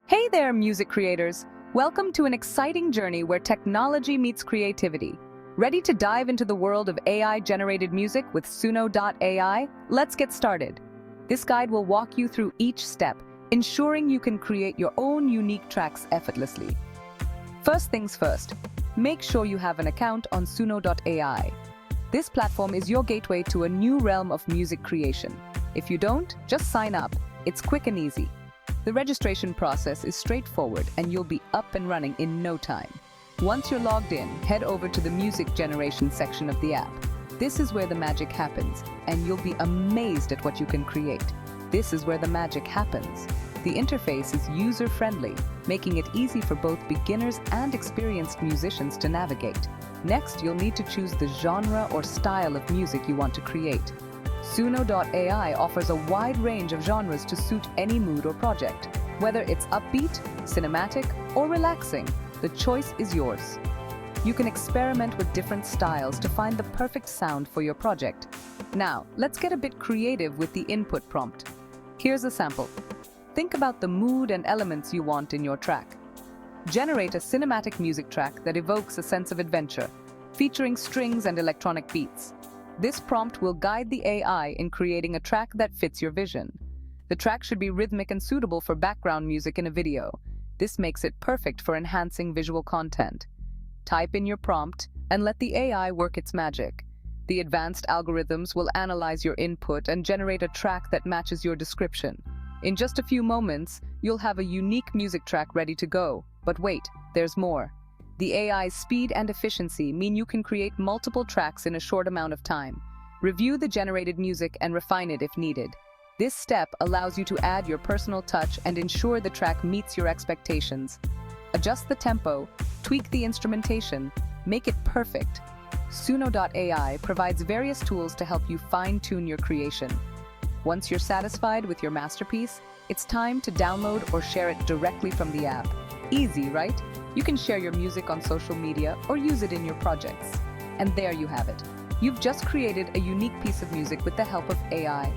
Hey there, music creators! Welcome to an exciting journey where technology meets creativity. Ready to dive into the world of AI-generated music with Suno.ai? Let's get started. This guide will walk you through each step, ensuring you can create your own unique tracks effortlessly. First things first, make sure you have an account on Suno.ai. This platform is your gateway to a new realm of music creation. If you don't, just sign up. It's quick and easy. The registration process is straightforward and you'll be up and running in no time. Once you're logged in, head over to the music generation section of the app. This is where the magic happens, and you'll be amazed at what you can create. This is where the magic happens. The interface is user-friendly, making it easy for both beginners and experienced musicians to navigate. Next, you'll need to choose the genre or style of music you want to create. Suno.ai offers a wide range of genres to suit any mood or project. Whether it's upbeat, cinematic, or relaxing, the choice is yours. You can experiment with different styles to find the perfect sound for your project. Now, let's get a bit creative with the input prompt. Here's a sample. Think about the mood and elements you want in your track. Generate a cinematic music track that evokes a sense of adventure, featuring strings and electronic beats. This prompt will guide the AI in creating a track that fits your vision. The track should be rhythmic and suitable for background music in a video. This makes it perfect for enhancing visual content. Type in your prompt and let the AI work its magic. The advanced algorithms will analyze your input and generate a track that matches your description. In just a few moments, you'll have a unique music track ready to go. But wait, there's more. The AI's speed and efficiency mean you can create multiple tracks in a short amount of time. Review the generated music and refine it if needed. This step allows you to add your personal touch and ensure the track meets your expectations. Adjust the tempo, tweak the instrumentation, make it perfect. Suno.ai provides various tools to help you fine-tune your creation. Once you're satisfied with your masterpiece, it's time to download or share it directly from the app. Easy, right? You can share your music on social media or use it in your projects. And there you have it. You've just created a unique piece of music with the help of AI.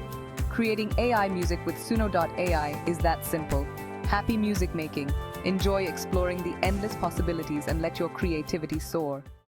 Creating AI music with Suno.ai is that simple. Happy music making. Enjoy exploring the endless possibilities and let your creativity soar.